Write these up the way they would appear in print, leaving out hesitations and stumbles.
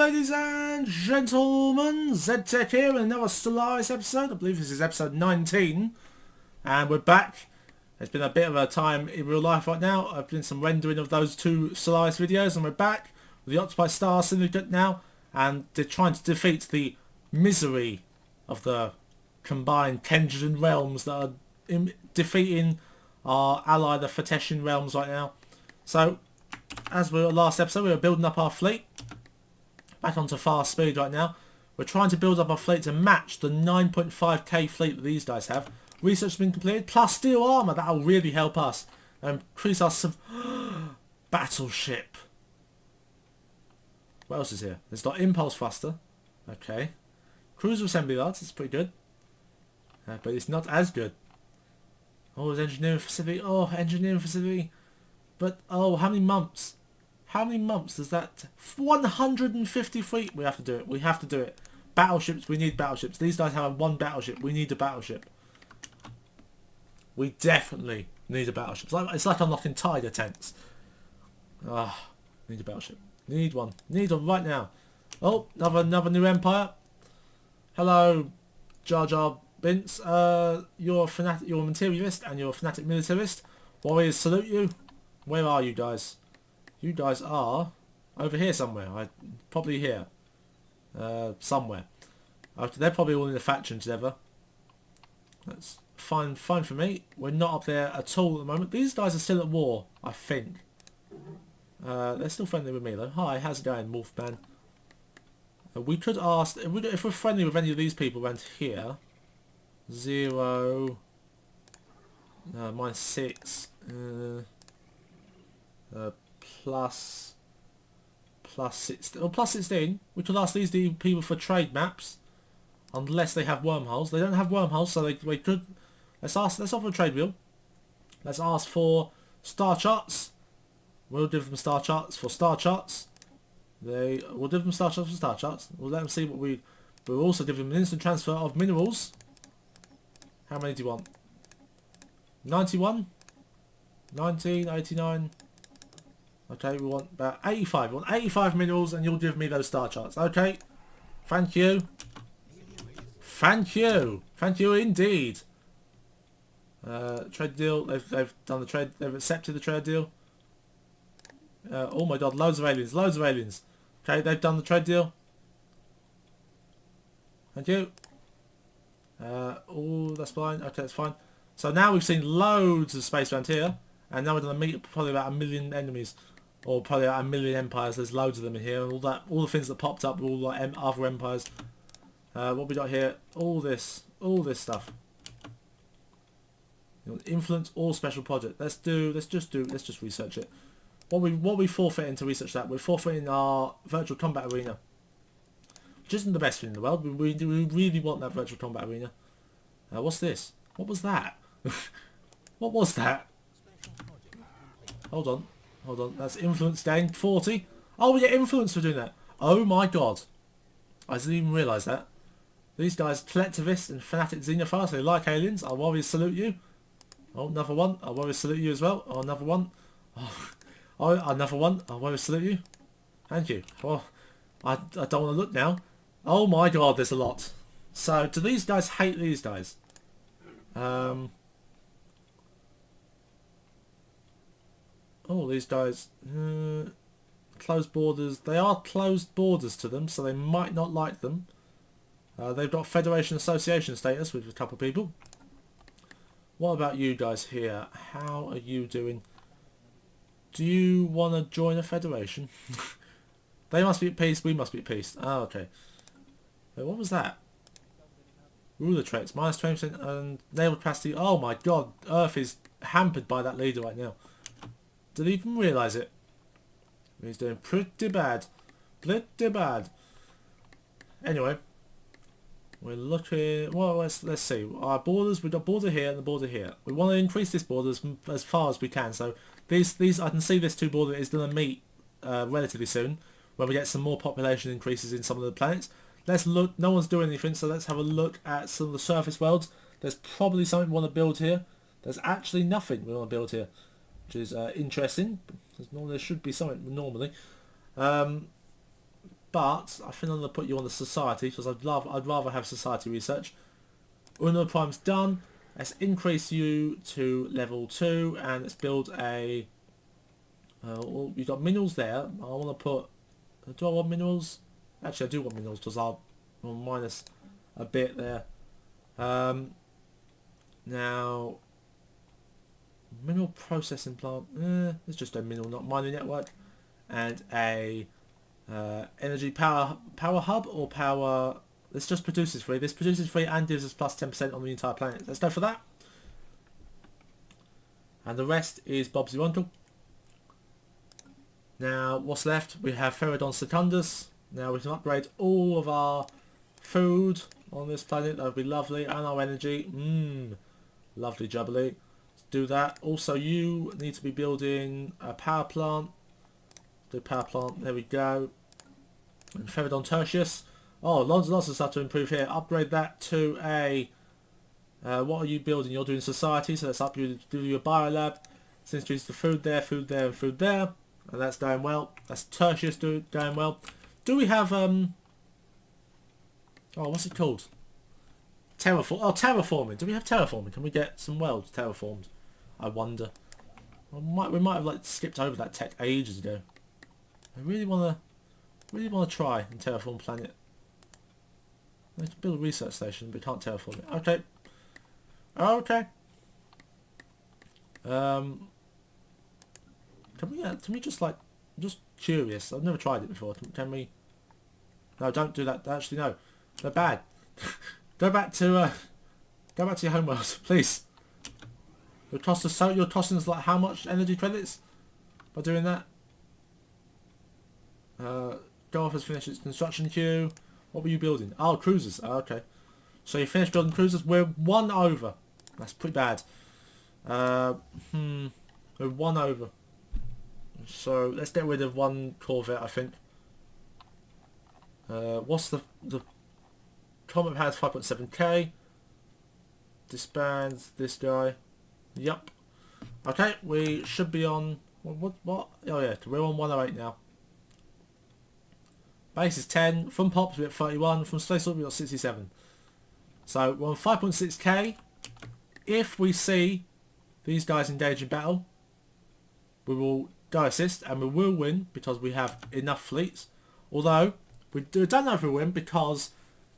ladies and gentlemen, ZTech here with another Stellaris episode. I believe this is episode 19. And we're back. It's been a bit of a time in real life right now. I've done some rendering of those two Stellaris videos and we're back with the Octopi Star Syndicate now. And they're trying to defeat the misery of the combined Kendrian realms that are defeating our ally, the Feteshian realms right now. So, as we were last episode, we were building up our fleet. Back onto fast speed right now. We're trying to build up our fleet to match the 9.5k fleet that these guys have. Research has been completed, plus steel armour. That'll really help us. Increase our battleship. What else is here? There's got impulse thruster. Okay. Cruiser assembly yards. It's pretty good. But it's not as good. Oh, there's engineering facility. Oh, engineering facility. But, oh, how many months? How many months does that... 150 fleet we have to do it. We have to do it. Battleships, we need battleships. These guys have one battleship. We need a battleship. We definitely need a battleship. It's like unlocking tiger tanks. Ah, need a battleship. Need one. Need one right now. Oh, another new empire. Hello, Jar Jar Binks. You're a fanatic, you're a materialist and you're a fanatic militarist. Warriors salute you. Where are you guys? You guys are over here somewhere. Probably here. Somewhere. Okay, they're probably all in the faction together. That's fine for me. We're not up there at all at the moment. These guys are still at war, I think. They're still friendly with me though. Hi, how's it going, Wolfman? We could ask, if we're friendly with any of these people around here. 0... -6... plus 16. Well, plus 16. We could ask these people for trade maps, unless they have wormholes. They don't have wormholes, so we could. Let's offer a trade wheel. Let's ask for star charts. We'll give them star charts for star charts. We'll give them star charts for star charts. We'll let them see what we. We'll also give them an instant transfer of minerals. How many do you want? 91, 19, 89. Okay, we want about 85. We want 85 minerals and you'll give me those star charts. Okay. Thank you. Thank you. Thank you indeed. Trade deal. They've done the trade. They've accepted the trade deal. Oh my god, loads of aliens. Loads of aliens. Okay, they've done the trade deal. Thank you. Oh, that's fine. Okay, that's fine. So now we've seen loads of space around here. And now we're going to meet probably about 1 million enemies. Or probably about 1 million empires. There's loads of them in here. All the things that popped up, all like other empires. What we got here? All this stuff. Influence all special project. Let's just research it. What we forfeit into research that? We're forfeiting our virtual combat arena, which isn't the best thing in the world. We really want that virtual combat arena. What's this? What was that? What was that? Hold on. That's influence gain 40. Oh, we get influence for doing that. Oh my god. I didn't even realise that. These guys, collectivists and fanatic xenophobes, they like aliens. Our warriors salute you. Oh, another one. Our warriors salute you as well. Oh, another one. Oh, another one. Our warriors salute you. Thank you. Oh, I don't want to look now. Oh my god, there's a lot. So, do these guys hate these guys? Oh, these guys, closed borders. They are closed borders to them, so they might not like them. They've got Federation Association status with a couple of people. What about you guys here? How are you doing? Do you want to join a federation? They must be at peace, we must be at peace. Oh, okay. Wait, what was that? Ruler traits, -20% and naval capacity. Oh my god, Earth is hampered by that leader right now. Did he even realise it? He's doing pretty bad. Pretty bad. Anyway. We're looking... Well, let's see. Our borders, we've got border here and the border here. We want to increase this border as far as we can. So these I can see this two border is going to meet relatively soon. When we get some more population increases in some of the planets. Let's look. No one's doing anything, so let's have a look at some of the surface worlds. There's probably something we want to build here. There's actually nothing we want to build here, which is interesting. There should be something normally. but I think I'm going to put you on the society because I'd rather have society research. Uno Prime's done. Let's increase you to level 2 and let's build a... well, you've got minerals there. I want to put... Do I want minerals? Actually, I do want minerals because I'll minus a bit there. Now, mineral processing plant. Let's just do mineral, not mining network, and a energy power hub or power. This just produces free. This produces free and gives us plus 10% on the entire planet. Let's go for that. And the rest is Bob's Uncle. Now, what's left? We have Feridon Secundus. Now we can upgrade all of our food on this planet. That would be lovely. And our energy. Lovely jubbly. Let's do that. Also, you need to be building a power plant. Do power plant. There we go. And Feridon Tertius. Oh, lots of stuff to improve here. Upgrade that to a... what are you building? You're doing society, so let's up you do your biolab. Let's introduce the food there, and food there. And that's going well. That's Tertius going well. Do we have... oh, what's it called? Terraforming. Do we have terraforming? Can we get some worlds terraformed? I wonder. We might have like skipped over that tech ages ago. I really wanna try and terraform planet. I can build a research station, but we can't terraform it. Okay. Okay. Can we just like, just curious. I've never tried it before. Can we? No, don't do that. Actually, no. They're bad. Go back to your homeworld, please. You're costing us like how much energy credits by doing that? Go off has finished its construction queue. What were you building? Oh, cruisers. Oh, okay. So you finished building cruisers. We're 1 over. That's pretty bad. We're 1 over. So let's get rid of 1 Corvette, I think. What's the Comet has 5.7k. Disbands this guy. Yup. Okay, we should be on... What? Oh yeah, we're on 108 now. Base is 10. From Pops we're at 31. From Space Orbit we're at 67. So we're on 5.6k. If we see these guys engage in battle, we will go assist and we will win because we have enough fleets. Although, we don't know if we win because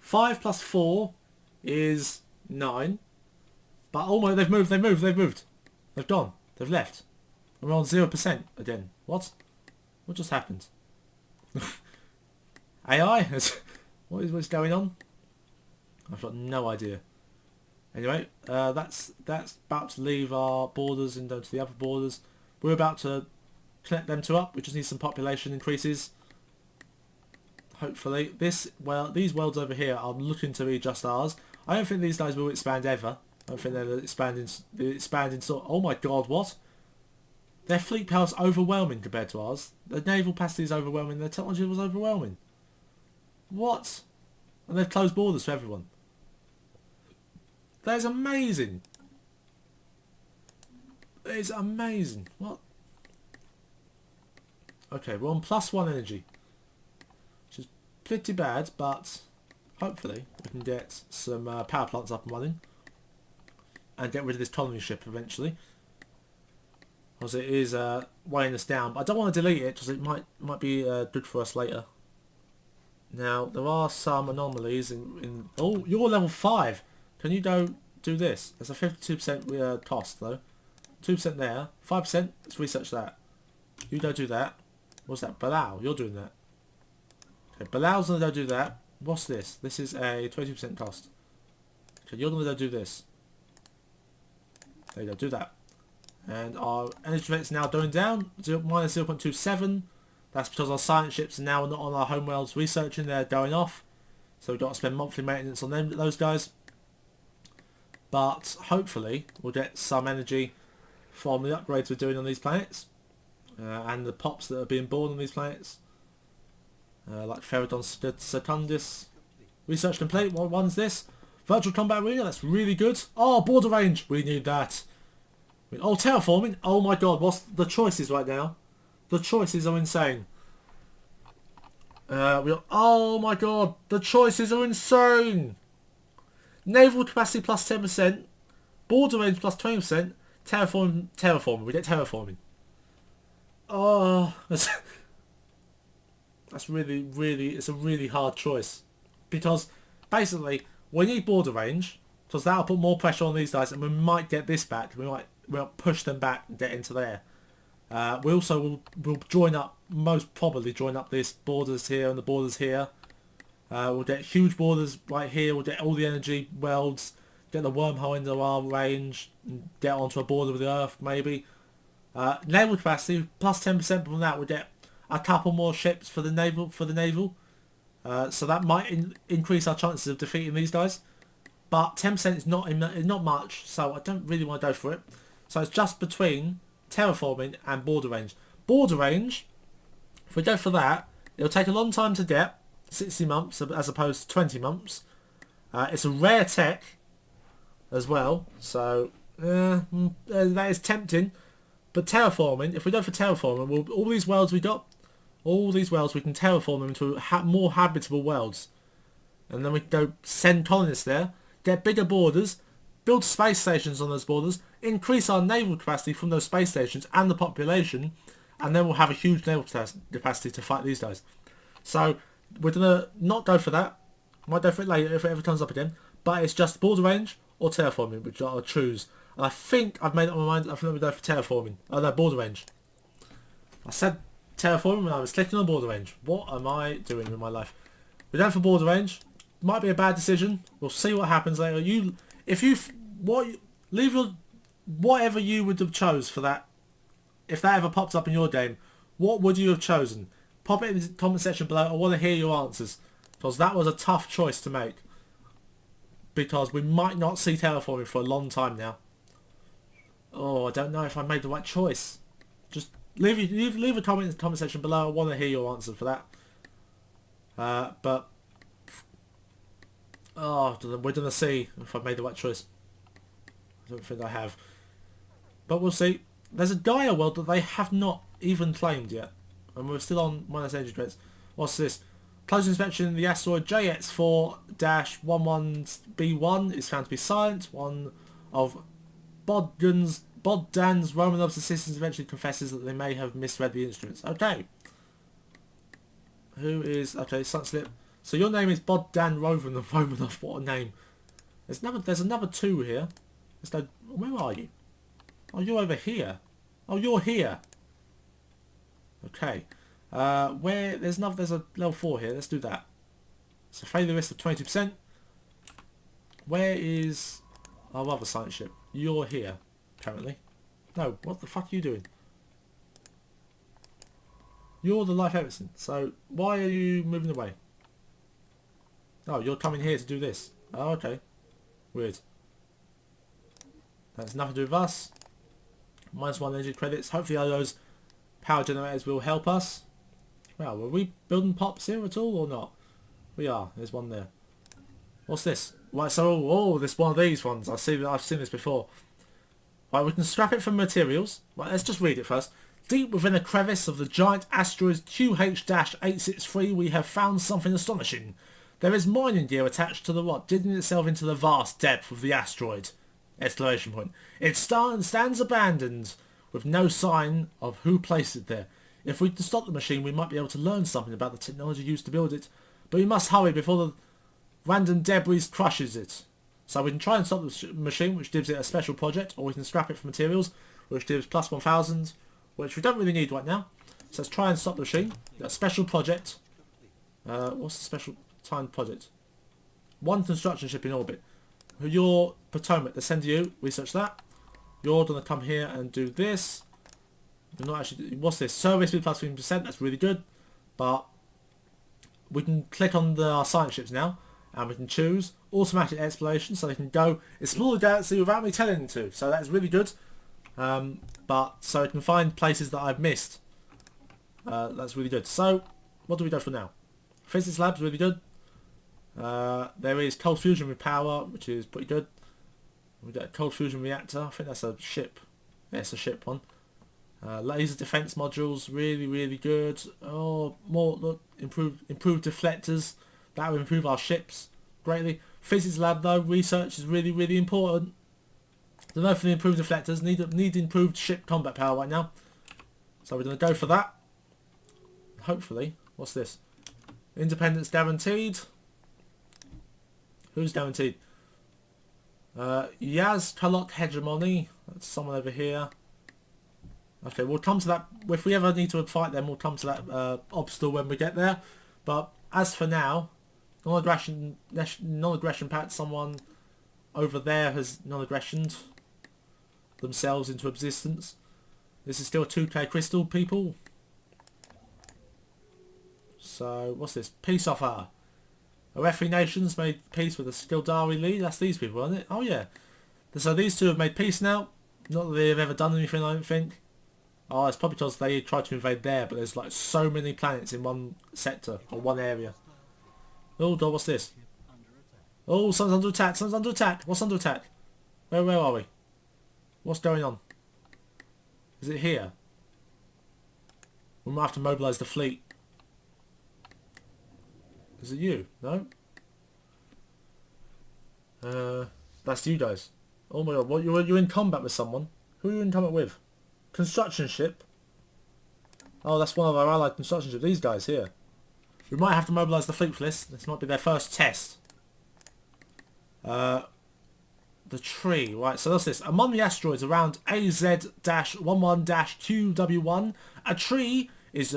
5 plus 4 is 9. But almost they've moved. They've gone. They've left. We're on 0% again. What? What just happened? AI? What's going on? I've got no idea. Anyway, that's about to leave our borders and go to the other borders. We're about to connect them two up. We just need some population increases. Hopefully. These worlds over here are looking to be just ours. I don't think these guys will expand ever. I don't think they're expanding sort. Oh my god, what? Their fleet power is overwhelming compared to ours. Their naval capacity is overwhelming. Their technology was overwhelming. What? And they've closed borders for everyone. That is amazing. That is amazing. What? Okay, we're on +1 energy. Which is pretty bad, but hopefully we can get some power plants up and running. And get rid of this colony ship eventually. Because it is weighing us down. But I don't want to delete it because it might be good for us later. Now, there are some anomalies in... Oh, you're level 5. Can you go do this? There's a 52% cost, though. 2% there. 5%. Let's research that. You go do that. What's that? Bilal, you're doing that. Okay, Bilal's going to go do that. What's this? This is a 22% cost. Okay, you're going to go do this. There you go, do that. And our energy rate's now going down. Minus 0.27. That's because our science ships are now not on our homeworlds researching, they're going off. So we've got to spend monthly maintenance on those guys. But hopefully we'll get some energy from the upgrades we're doing on these planets. And the pops that are being born on these planets. Like Feridon Secundus. Research complete. What one's this? Virtual Combat Arena, that's really good. Oh, border range. We need that. Oh, terraforming. Oh my god, what's the choices right now? The choices are insane. Oh my god, the choices are insane. Naval capacity plus 10%, border range plus 20%, terraforming. We get terraforming. Oh, that's really, it's a really hard choice. Because, basically, we need border range, because that'll put more pressure on these guys, and we might get this back. We'll push them back and get into there. We also will join up, most probably join up this borders here and the borders here. We'll get huge borders right here. We'll get all the energy welds, get the wormhole into our range, and get onto a border with the Earth maybe. Naval capacity plus 10% from that. We'll get a couple more ships for the naval. So that might increase our chances of defeating these guys. But 10% is not much, so I don't really want to go for it. So it's just between terraforming and border range. Border range, if we go for that, it'll take a long time to get, 60 months as opposed to 20 months. It's a rare tech as well, so that is tempting. But terraforming, if we go for terraforming, all these worlds we got, all these worlds we can terraform them into more habitable worlds. And then we can go send colonists there, get bigger borders, build space stations on those borders, increase our naval capacity from those space stations and the population, and then we'll have a huge naval capacity to fight these guys. So we're going to not go for that. Might go for it later if it ever comes up again. But it's just border range or terraforming, which I'll choose. And I think I've made up my mind. I think we'll go for terraforming. Oh no, border range. I said terraforming when I was clicking on border range. What am I doing with my life? We're going for border range. Might be a bad decision. We'll see what happens later. Leave your whatever you would have chose for that. If that ever popped up in your game, what would you have chosen? Pop it in the comment section below. I want to hear your answers, because that was a tough choice to make. Because we might not see terraforming for a long time now. Oh, I don't know if I made the right choice. Just leave a comment in the comment section below. I want to hear your answer for that. But we're gonna see if I've made the right choice. I don't think I have, but we'll see. There's a Gaia world that they have not even claimed yet, and we're still on minus energy credits. What's this? Close inspection. The asteroid JX4-11B1 is found to be silent. One of Boddan's Romanov's assistants eventually confesses that they may have misread the instruments. Okay. Who is... Okay, Sunslip. So your name is Boddan Romanov. What a name. There's another two here. Where are you? Oh, you're over here. Oh, you're here. Okay. There's a level 4 here. Let's do that. So failure risk of 20%. Where is our other science ship? You're here, apparently. No, what the fuck are you doing? You're the Life Everton. So why are you moving away? Oh, you're coming here to do this. Oh, okay. Weird. That's nothing to do with us. -1 energy credits. Hopefully those power generators will help us. Well, were we building pops here at all or not? We are. There's one there. What's this? Right, so there's one of these ones. I've seen this before. Right, we can scrap it from materials. Right, let's just read it first. Deep within a crevice of the giant asteroid QH-863, we have found something astonishing. There is mining gear attached to the rock, digging itself into the vast depth of the asteroid. Exclamation point. It stands abandoned, with no sign of who placed it there. If we can stop the machine, we might be able to learn something about the technology used to build it. But we must hurry before the random debris crushes it. So we can try and stop the machine, which gives it a special project, or we can scrap it for materials, which gives plus 1000, which we don't really need right now. So let's try and stop the machine. A special project. What's the special timed project? One construction ship in orbit. Your Potomac, they send you. Research that. You're going to come here and do this. You're not actually... What's this? Service with plus 15%. That's really good. But we can click on our science ships now. And we can choose automatic exploration. So they can go explore the galaxy without me telling them to. So that's really good. But so it can find places that I've missed. That's really good. So what do we go for now? Physics lab's really good. There is cold fusion with power, which is pretty good. We've got a cold fusion reactor. I think that's a ship. Yeah, it's a ship one. Laser defense modules, really, really good. Oh, more, look, improved deflectors. That will improve our ships greatly. Physics lab though, research is really, really important. There's no for the improved deflectors. Need improved ship combat power right now. So we're going to go for that. Hopefully. What's this? Independence guaranteed. Who's guaranteed? Yaz Kalok hegemony. That's someone over here. Okay, we'll come to that. If we ever need to fight them, we'll come to that obstacle when we get there. But as for now, non-aggression pact. Someone over there has non-aggressioned themselves into existence. This is still a 2K crystal, people. So, what's this? Peace offer. Orefi nations made peace with the Skildari League. That's these people, isn't it? Oh, yeah. So these two have made peace now. Not that they've ever done anything, I don't think. Oh, it's probably because they tried to invade there, but there's like so many planets in one sector, or one area. Oh, God, what's this? Oh, someone's under attack. Someone's under attack. What's under attack? Where are we? What's going on? Is it here? We might have to mobilise the fleet. Is it you? No? That's you guys. Oh my God, what, you're in combat with someone? Who are you in combat with? Construction ship? Oh, that's one of our allied construction ships. These guys here. We might have to mobilise the fleet for this. This might be their first test. The tree, right, so that's this. Among the asteroids around AZ-11-QW1, a tree is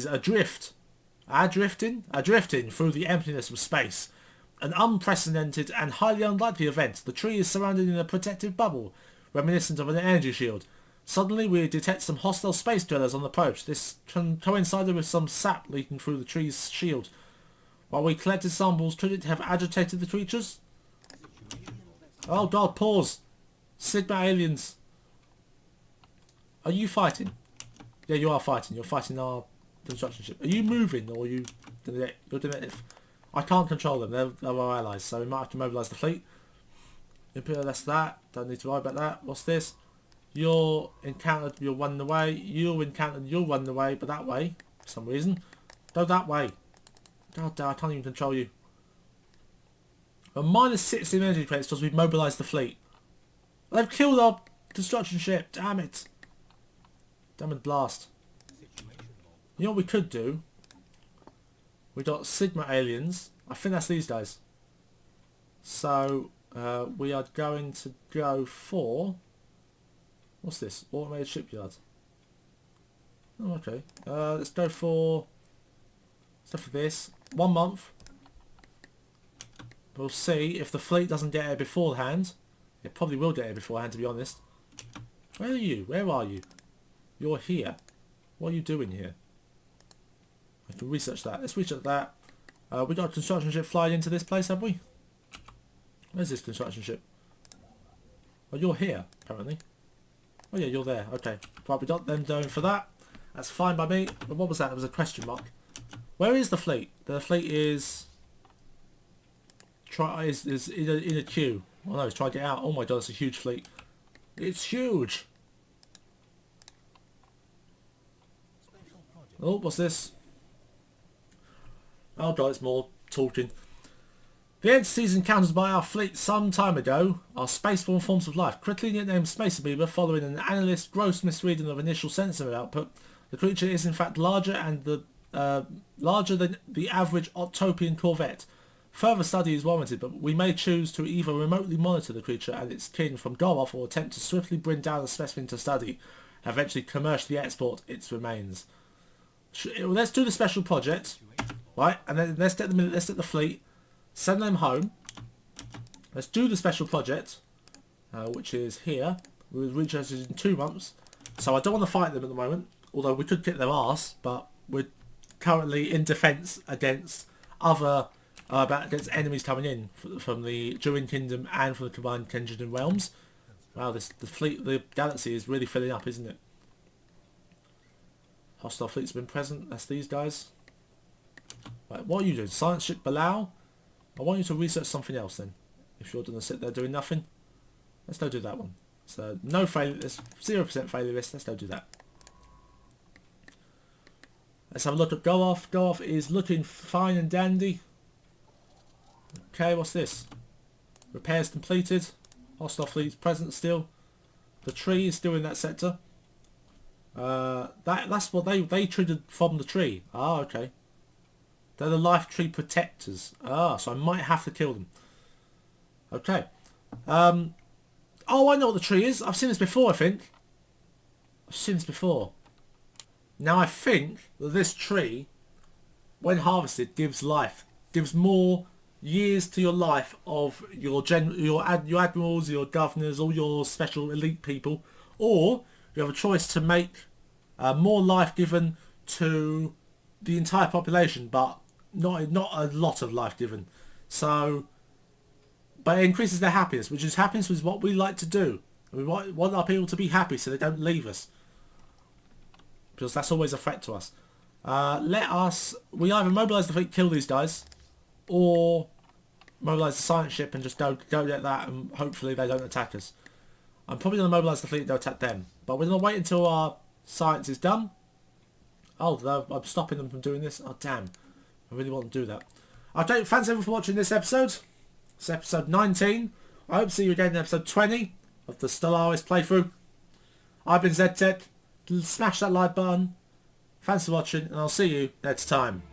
adrift through the emptiness of space. An unprecedented and highly unlikely event. The tree is surrounded in a protective bubble, reminiscent of an energy shield. Suddenly we detect some hostile space dwellers on approach. This coincided with some sap leaking through the tree's shield. While we collected samples, could it have agitated the creatures? Oh God, pause. Sigma aliens. Are you fighting? Yeah, you are fighting. You're fighting our construction ship. Are you moving or are you... You're doing it. I can't control them. They're our allies, so we might have to mobilise the fleet. Imperial, that's that. Don't need to worry about that. What's this? You're encountered, you're running away. You're encountered, you're running away, but that way, for some reason. Go that way. God damn, I can't even control you. A minus 60 energy credits because we've mobilised the fleet. They've killed our construction ship. Damn it. Damn it, blast. You know what we could do? We got Sigma aliens. I think that's these guys. So we are going to go for... What's this? Automated shipyard. Oh, okay. Let's go for this. 1 month. We'll see if the fleet doesn't get here beforehand. It probably will get here beforehand, to be honest. Where are you? Where are you? You're here. What are you doing here? I can research that. Let's research that. We got a construction ship flying into this place, have we? Where's this construction ship? Oh, you're here, apparently. Oh yeah, you're there. Okay. Right, we got them going for that. That's fine by me. But what was that? It was a question mark. Where is the fleet? The fleet is... is in a queue. Oh no, it's trying to get out. Oh my God, it's a huge fleet. It's huge! Oh, what's this? Oh God, it's more talking. The entities encountered by our fleet some time ago are spaceborne forms of life, critically nicknamed Space Amoeba following an analyst's gross misreading of initial sensor output. The creature is in fact larger than the average Octopian corvette. Further study is warranted, but we may choose to either remotely monitor the creature and its kin from go-off or attempt to swiftly bring down a specimen to study, and eventually commercially export its remains. Let's do the special project, right? And then let's get the fleet. Send them home. Let's do the special project, which is here. We'll reach us in 2 months. So I don't want to fight them at the moment, although we could get their arse, but we're currently in defence against against enemies coming in from the Durin Kingdom and from the combined Kingdom realms. Wow, the galaxy is really filling up, isn't it? Hostile fleets have been present. That's these guys. Right, what are you doing? Science ship Balau? I want you to research something else then. If you're going to sit there doing nothing. Let's go do that one. So no failure. There's 0% failure risk. Let's don't do that. Let's have a look at go off. Go off is looking fine and dandy. Okay, what's this? Repairs completed. Hostile fleets present still. The tree is still in that sector. That's what they triggered from the tree. Ah, okay. They're the life tree protectors. Ah, so I might have to kill them. Okay. Oh, I know what the tree is. I've seen this before, I think. I've seen this before. Now I think that this tree, when harvested, gives life. Gives more years to your life of your admirals, your governors, all your special elite people. Or you have a choice to make more life given to the entire population, but not a lot of life given. So, but it increases their happiness, which is happiness is what we like to do. We want our people to be happy so they don't leave us, because that's always a threat to us. We either mobilise the fleet, kill these guys, or mobilise the science ship and just go get that, and hopefully they don't attack us. I'm probably going to mobilise the fleet and go attack them, but we're going to wait until our science is done. Oh, I'm stopping them from doing this. Oh, damn. I really want to do that. Okay, thanks everyone for watching this episode. It's episode 19. I hope to see you again in episode 20 of the Stellaris playthrough. I've been ZTech. Smash that like button. Thanks for watching, and I'll see you next time.